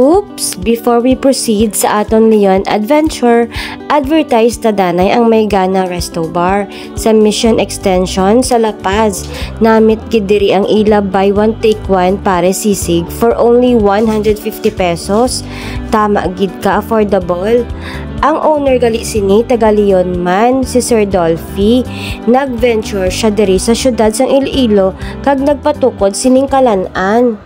Oops! Before we proceed sa aton Leon adventure, advertise ta danay ang may gana resto bar sa Mission Extension sa La Paz. Namit gid diri ang ila buy one take one pare sisig for only 150 pesos. Tama gid ka, affordable. Ang owner gali sini taga Leon man, si Sir Dolphy. Nag-venture siya diri sa syudad sang Iloilo kag nagpatukod sining Kalan-an.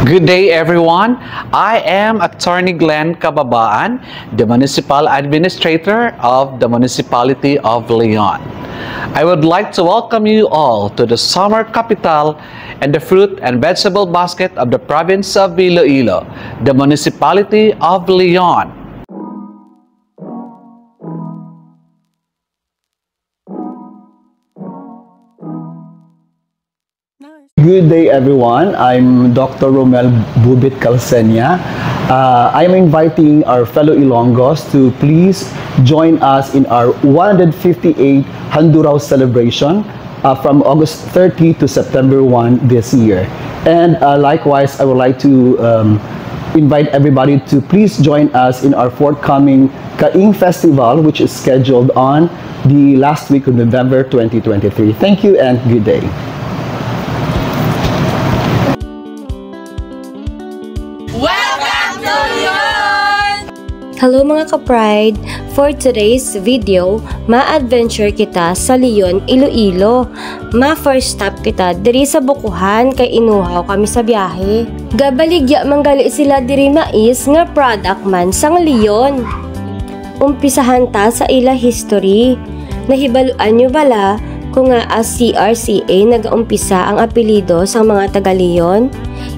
Good day, everyone. I am Attorney Glenn Cababaan, the Municipal Administrator of the Municipality of Leon. I would like to welcome you all to the summer capital and the fruit and vegetable basket of the province of Iloilo, the Municipality of Leon. Good day, everyone. I'm Dr. Romel Bubit Calcenia. I'm inviting our fellow Ilonggos to please join us in our 158 Handuraw celebration from August 30 to September 1 this year. And likewise, I would like to invite everybody to please join us in our forthcoming Kaing Festival, which is scheduled on the last week of November 2023. Thank you and good day. Hello mga ka-pride! For today's video, ma-adventure kita sa Leon, Iloilo. Ma-first stop kita diri sa Bukuhan kay inuhaw kami sa biyahe. Gabaligya manggali sila diri mais nga product man sang Leon. Umpisahan ta sa ila history. Nahibaluan nyo bala kung nga as CRCA nag-umpisa ang apelido sa mga taga-Leon?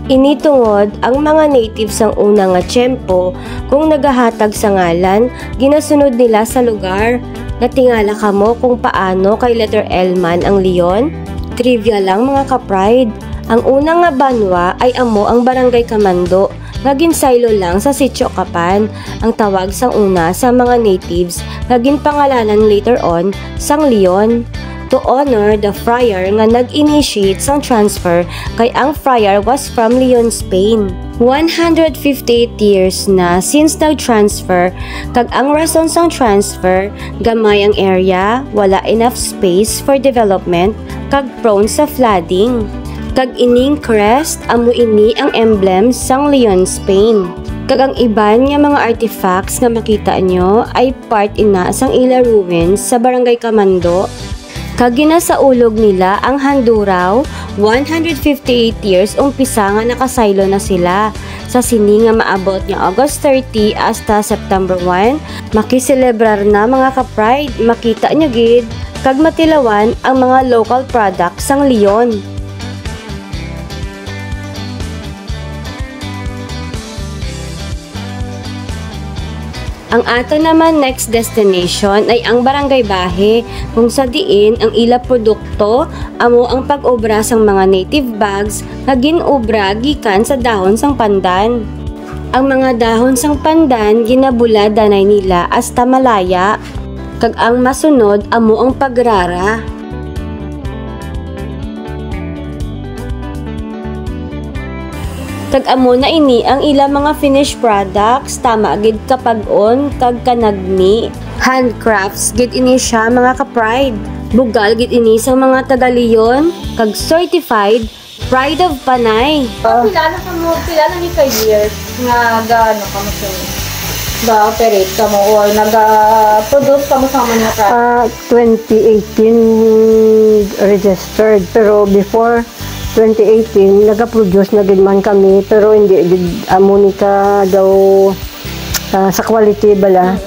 Initungod ang mga natives ang una nga tiyempo kung nagahatag sa ngalan, ginasunod nila sa lugar. Natingala ka mo kung paano kay letter L man ang Leon? Trivia lang mga ka-pride, ang unang nga banwa ay amo ang Barangay Kamando, nga ginsaylo lang sa Sitio Kapan, ang tawag sang una sa mga natives, nga ginpangalanan later on sang Leon. To honor the friar nga nag-initiate sang transfer kay ang friar was from Leon, Spain. 158 years na since nag-transfer kag ang rason sang transfer, gamay ang area, wala enough space for development kag prone sa flooding. Kag ining crest amo ini ang emblem sang Leon, Spain. Kag ang iban nga mga artifacts nga makita nyo ay part ina sang ila ruins sa Barangay Kamando. Kag ginasaulog nila ang Handuraw, 158 years umpisa nga nakasaylo na sila. Sa sini nga maabot nga August 30 hasta September 1, makiselebrar na mga ka-pride, makita nyo gid, kag matilawan ang mga local products sang Leon. Ang ato naman next destination ay ang Barangay Bahe, kung sa diin ang ila produkto amo ang pag-obra sang mga native bags nga gin-obra gikan sa dahon sang pandan. Ang mga dahon sang pandan ginabula danay nila hasta malaya, kag ang masunod amo ang pagrara. Kag amo na ini ang ila mga finished products, tama gid kapag-on kag kanagni. Handcrafts gid ini siya mga ka-pride. Bugal gid ini sa mga taga-Leon kag certified Pride of Panay. Pilala ni ka years nga gaano ka mo siya? Ga-operate ka mo or nag-produce ka mo sa mga products? 2018 registered, pero before 2018, nag-produce na din man kami, pero hindi amo ni ka daw sa quality bala.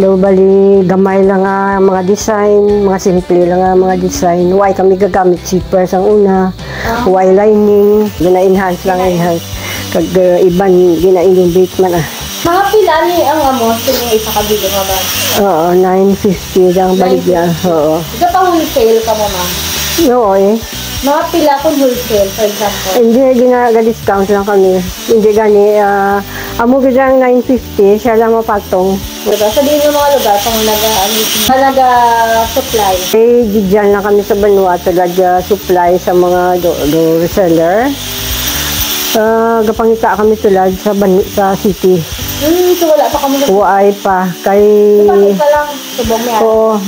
Daw bali gamay lang nga mga design, mga simple lang nga mga design. Why kami gagamit zipper sang una, why lining, gina-enhance lang enhance. Kag iban gina-innovate man Mga pila ni ang amo sa isa ka bilo nga ba? Oo, 950 lang baligya. Oo. Ika pa wholesale ka mo ma'am? Oo Mga pila kung wholesale, for example. Hindi gina-discount lang kami. Hindi gani, amo gidang 950, siya lang mapatong. Diba? Sabihin mo mga lugar kung nag-supply. Eh, gidyan lang kami sa Vanuatu, supply sa mga reseller. Gapangita kami tulad sa city. So wala pa kami Huwag pa. Bakit ka lang? Subong niya. Oo.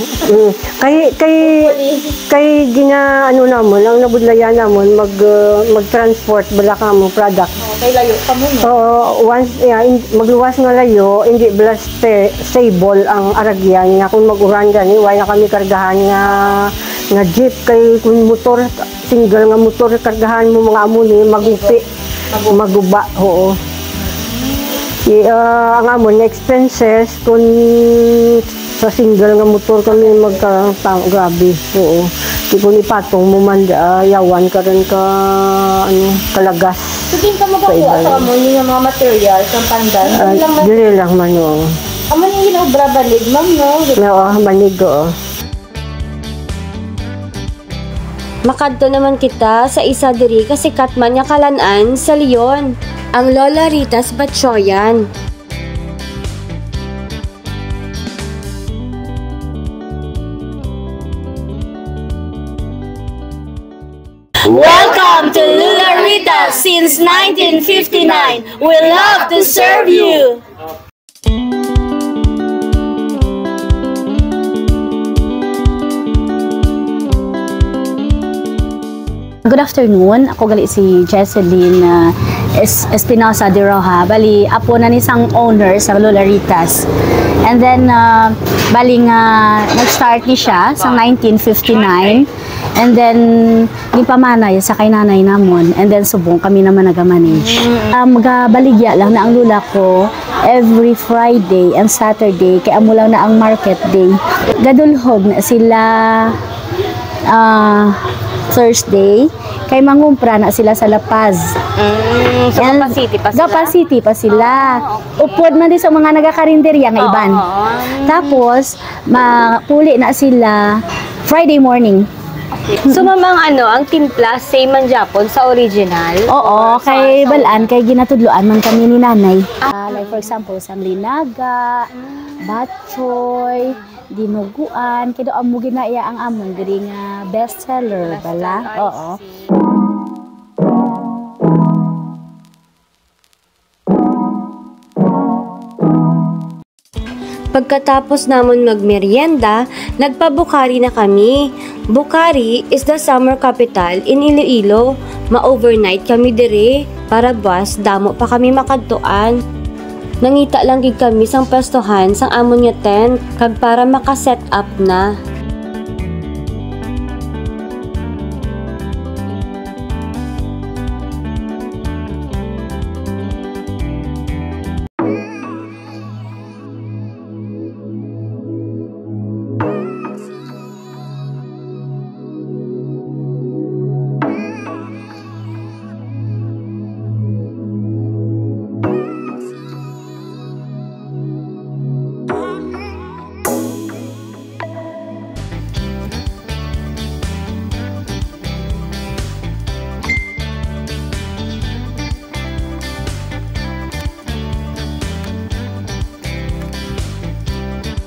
Kay ano namon, ang nabudlayan namon mag-transport bala ka mo product. Kay layo ka mo, no? So, once magluwas nga layo, hindi bala stable ang aragyan nga kung mag-uran gani, wala kami kargahan nga jeep kay kung motor single nga motor kargahan mo mga amuni maguba, oo. Ang amon nga expenses kung sa single nga motor kami grabe, oo. Kung ipatong mo man yawan ka rin kalagas. So din ka magakuha sa amon yung mga materials ng pandan. Dili lang man o. Amon yung ginobra balig, ma'am, no? Oo, manig o. Makadto naman kita sa isa diri kasikat man nga kalan-an sa Leon, ang Lola Rita's Batchoyan. Welcome to Lola Rita. Since 1959, we love to serve you. Good afternoon. Ako gali si Jesseline Espinosa de Roja. Bali, apo na ni sang owner sa Lola Rita's. And then, bali nga, nag-start ni siya sa 1959. And then, gipamanay sa kay nanay namon. And then, subong kami naman nag-manage. Magabaligya lang na ang lula ko every Friday and Saturday. Kaya mo lang na ang market day. Gadulhog na sila Thursday, kay mangumpra na sila sa La Paz. So, Gapa City pa sila? Gapa City pa sila. Upod man din sa mga nagakarinderya nga iban. Tapos, mapuli na sila Friday morning. So, mamang ang timpla, same man Japon sa original? Oo, kay balaan, kay ginatudloan man kami ni nanay. Like for example, sanglinaga, batchoy, dinuguan, kaya amo ginaya ang amon diri nga best seller bala. Oo. Pagkatapos namon magmerienda, nagpabukari na kami. Bukari is the summer capital in Iloilo. Ma-overnight kami dire para buwas damo pa kami makadtuan. Nangita lang gid kami sang pwestohan sang amon nga tent kag para maka-set up na.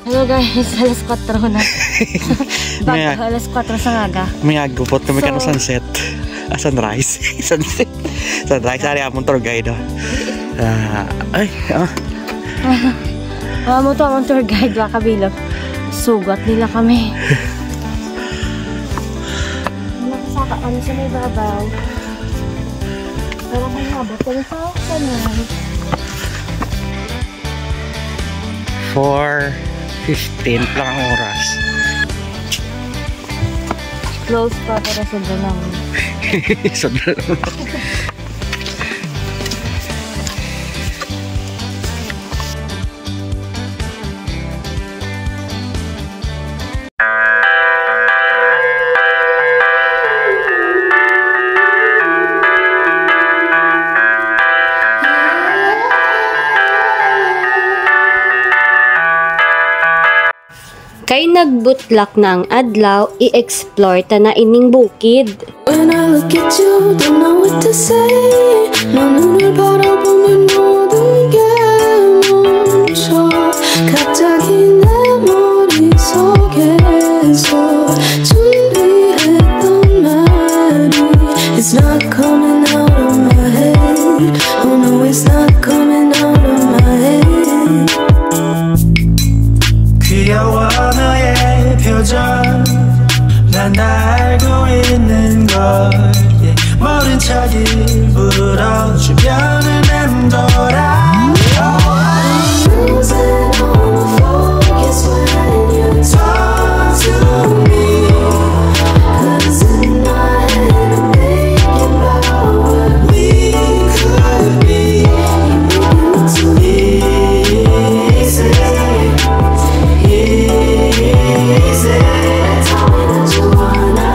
Hello guys, alas 4 na. Bago alas 4 sa ngaga. May agupot kami ka no sunset. Sunrise. Sunset. Sunrise. Ari amon tour guide. Mo to ang tour guide wa kabilog. Sugat nila kami. Nakasaka kami sa may babaw. Pero may habot kami sa kanan. 4:15 lang ang oras. Close pa para sa dalang. Kay nagbutlak ng adlaw, i-explore ta na ining bukid. When I I look at you, don't know what to say. 너 눈을 바라보면 모든 게 멈춰. 갑자기 내 머릿속에서 준비했던 말이 It's not coming out of my head. Oh no, it's not coming out of my head. 귀여워 너의 표정 난 다 알고 있는 걸 모른 척 일부러 주변을 맴돌아 I'm losing all my focus when you talk to me Cause in my head I'm thinking about what we could be You make it look so easy Easy Tell me that you wanna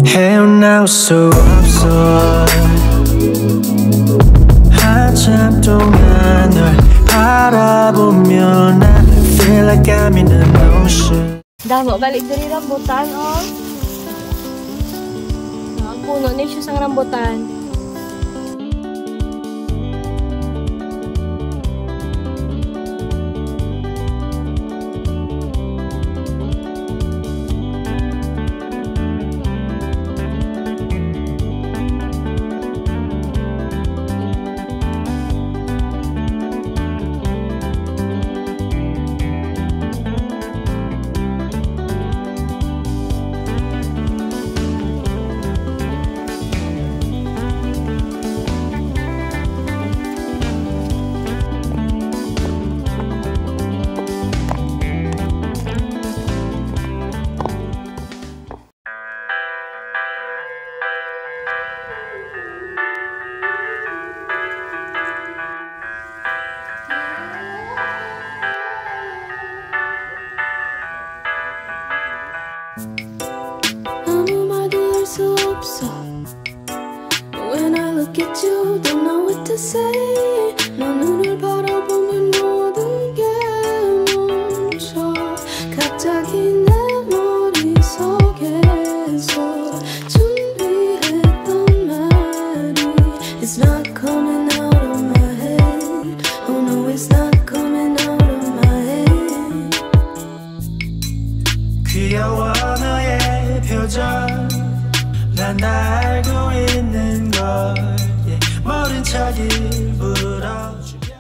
헤어나올 수 없어 한참 동안 널 바라보며 난 feel like I'm in an ocean Damo, balik diri rambutan, oh. Ang puno ni siya sang rambutan. 아무 말도 할 수 없어 When I look at you, don't know what to say 너 눈을 바라보면 모든 게 멈춰 갑자기 내 머릿속에서 준비했던 말이 It's not coming out of my head Oh no, it's not coming out of my head 귀여워 너의 표정 난 다 알고 있는 걸 모른 척 일부러 주변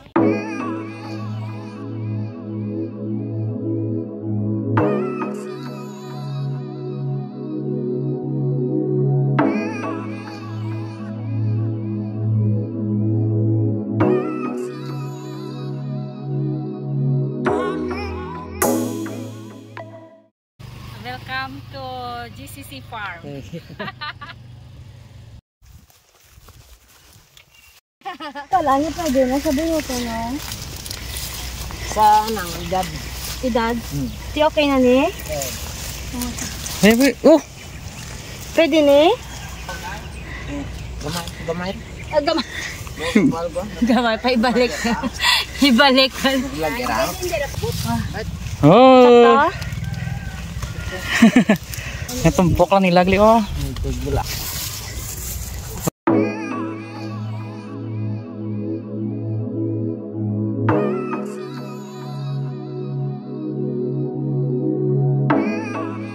Welcome to GCC Farm. Kala niya pwede na sa buto, no? Sa anang edad. Edad? Di okay na ni? Oh! Pwede ni? Gamay. Gamay. Gamay pa ibalik. Ibalik. Oh! Natumpok lang nilagli, oh.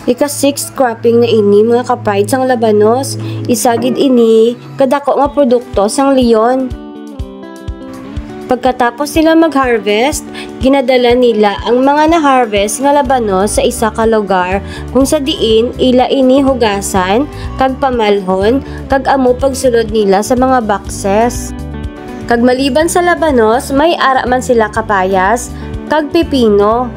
Ika-6th cropping na ini mga ka-pride sang labanos, isagid ini kadako nga produkto sang Leon. Pagkatapos nila mag-harvest, ginadala nila ang mga na-harvest nga labanos sa isa ka lugar kung sa diin ila ini hugasan, kag pamalhon, kag amo pagsulod nila sa mga boxes. Kag maliban sa labanos, may ara man sila kapayas, kag pipino.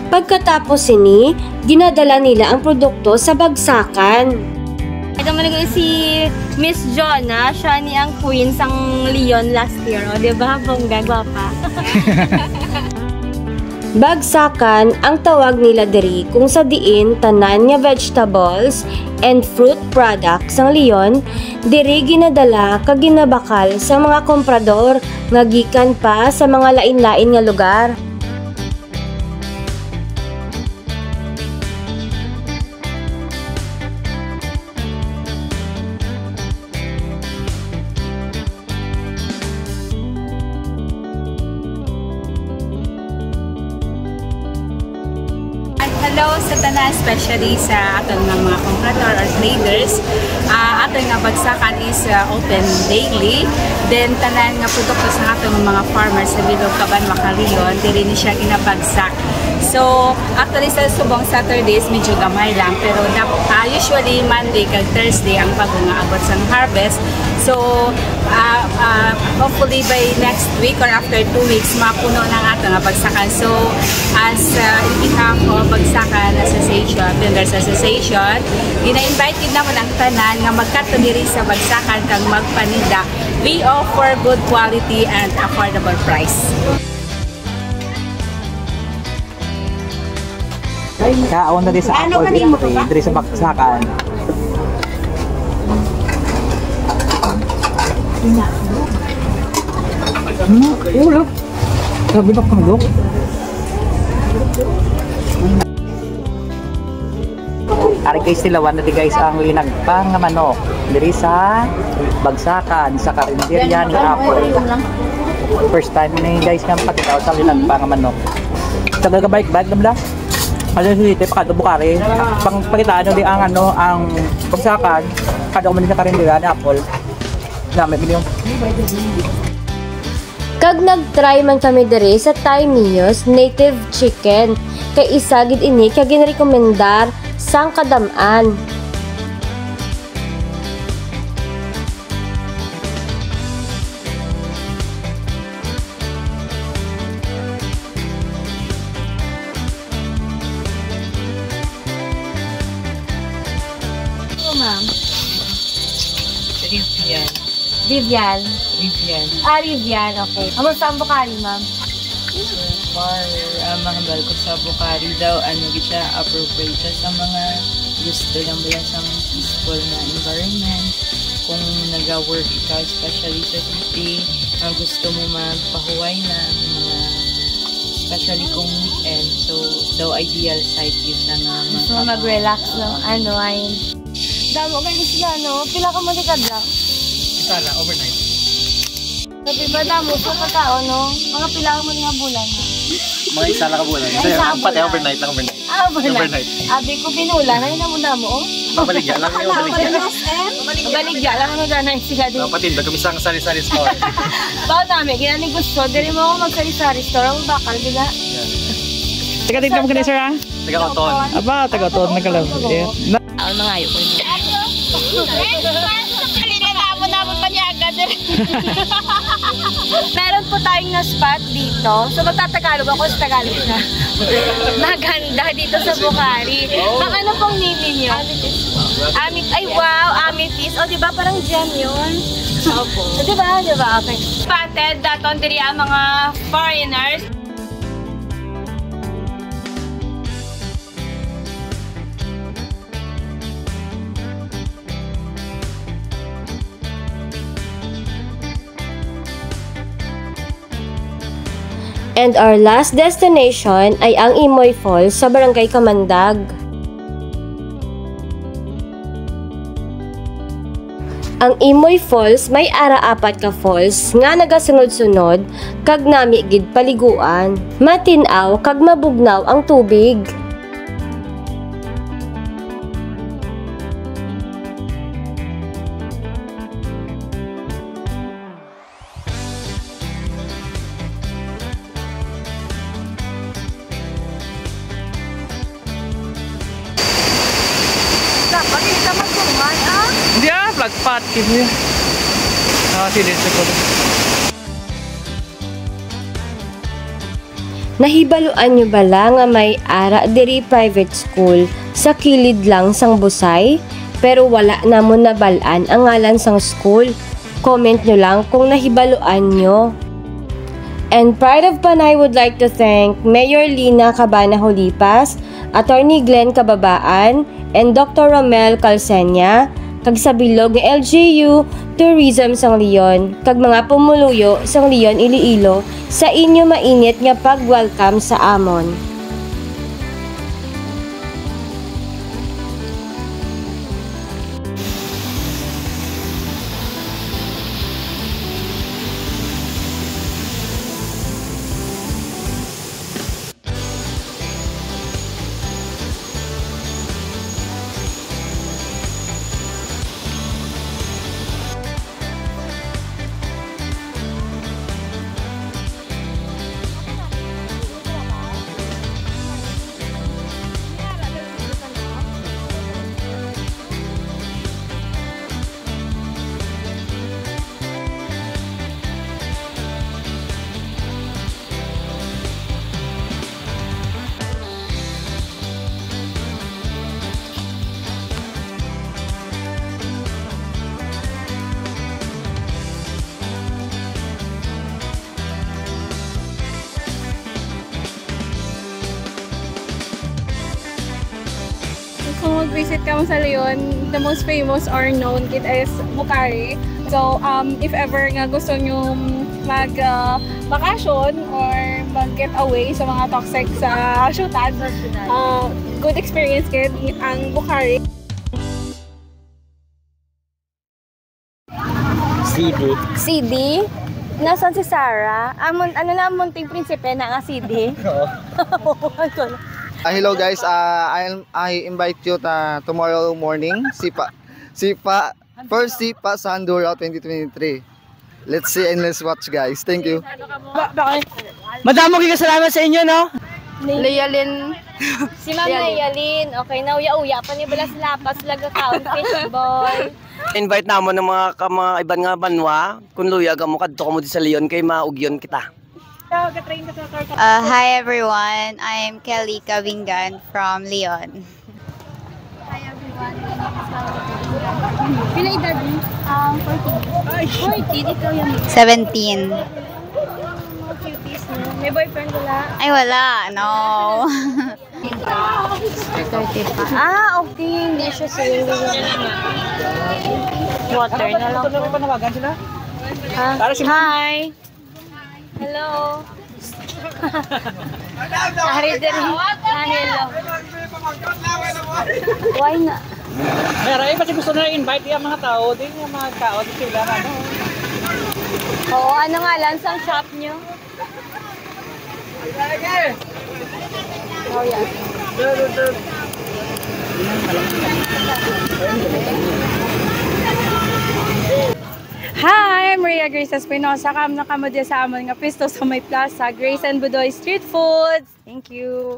Pagkatapos sini, ginadala nila ang produkto sa bagsakan. Ito man si Miss Jonah, siya ni ang queen sang Leon last year, o diba? Bongga, gwapa. Bagsakan ang tawag nila diri kung sa diin tanan nga vegetables and fruit products ang Leon diri ginadala kag ginabakal sa mga komprador nga gikan pa sa mga lain-lain nga lugar. Hello sa tanan, especially sa atong mga comprador or traders. Atong nga bagsakan is open daily. Then tanan nga produkto sa atong mga farmers sa Bilog, Caban, Macarion, diri ni siya ginabagsak. So, actually sa subong Saturdays medyo gamay lang, pero usually Monday kag Thursday ang pag-nga abot sa harvest. So, hopefully by next week or after 2 weeks, mapuno na nga ito nga bagsakan. So, as in behalf of Bagsakan Association, Vendors Association, gina-invite din naman ang tanan nga magkatuliri sa bagsakan kang magpaninda. We offer good quality and affordable price. Kaon na din sa ako diri sa bagsakan. Ulo. Sabi ba kang dok? Ari guys tilawan na di guys ang linagpang nga manok diri sa bagsakan sa karinderyan nga Apple. First time ni guys nga pakitaw sa linagpang nga manok. Taga bike-bike na bla. Ano si Tite pa Bukari, pang pakitaan di ang ang bagsakan kada man sa karinderyan Apple. Dami bilyong. Kag nag-try man kami diri sa Thai Mio's native chicken kay isa gid ini kag ginrekomendar sang kadam-an. Ma'am. Rivian. Vivian. Rivian. Rivian, okay. Amo sa Bukari, ma'am? For mga balko sa Bukari daw, siya appropriate siya sa mga gusto lang ba sa peaceful na environment. Kung nag-work ikaw, especially sa city, gusto mo magpahuway na mga especially kung weekend. So, daw ideal site yun siya nga So, mag-relax lang. Ay. Damo ka sila, no? Pila ka mo di kadra? Isa lang, overnight. Sabi ba damo sa katao, no? Mga pila mo nga bulan. Mga isa lang kabulan. Kasi pati overnight lang, overnight. Overnight. Abi ko pinula, na yun mo mo. Baligya lang yung baligya. Baligya lang ano ganay sila din. Patinda kami sa sari-sari store. Bao namin, ginani gusto. Dili mo ako mag-sari-sari store. Ang bakal, bila. Taga-tignan mo ka sir ha? Taga-oton. Aba, taga-oton. Nagkalab. Ano nga yun? Meron po tayong na-spot dito. So magtatagalog ako sa Tagalog na. Maganda dito sa Bukari. Ano pong name niyo? Amethyst. Ay wow, amethyst. O diba parang gem yun? Opo. Diba? Okay. Spotted daton diri ang mga foreigners. And our last destination ay ang Imoy Falls sa Barangay Kamandag. Ang Imoy Falls may ara 4 ka falls nga nagasunod-sunod kag nami gid paliguan. Matinaw kag mabugnaw ang tubig. Hindi plagpat kini. Sini ko. Nahibaluan nyo bala nga may ara diri private school sa kilid lang sang Busay? Pero wala namon nabalaan ang ngalan sang school. Comment nyo lang kung nahibaluan nyo. And Pride of Panay would like to thank Mayor Lina Cabana Holipas, Attorney Glenn Kababaan, and Dr. Romel Calsenia, kag sa bilog ng LGU Tourism sang Leon, kag mga pumuluyo sang Leon Iloilo sa inyo mainit nga pag-welcome sa amon. Kung mag-visit ka mo sa Leon, the most famous or known kit is Bukhari. So, if ever nga gusto nyo mag-vacation or mag-get away sa mga toxic sa syudad, good experience kit ang Bukhari. CD? Nasaan si Sarah? Ano na ang munting prinsipe na nga CD? Hello guys, I invite you tomorrow morning, first SIPA sa Handura 2023. Let's see and let's watch guys. Thank you. Madam, salamat sa inyo, no? Lealin. Si Ma'am Lealin. Okay, nauya-uya pa niya bala sa lapas, laga-count, fishball. Invite namon ng mga iban nga banwa. Kung luya ka mo, kadto ka mo di sa Leon, kay maugyon kita. Hi everyone, I'm Kelly Kavingan from Leon. Hi everyone, my name is Kelly. Pila edad mo? 14. 14, ikaw yan. 17. Cuties mo. May boyfriend wala? Ay wala, no. 30 pa. Okay, hindi siya sa'yo. Water na lang. Hi! Hello! Hari din. Hello. Why na? Meron kasi gusto na invite yung mga tao. Din yung mga tao. Di sila ano. Oo, ano nga lang sa shop nyo? Oh, yeah. Hi, I'm Maria Grace Espinosa. Kam na kamo sa amon nga pisto sa may plaza, Grace and Budoy Street Foods. Thank you.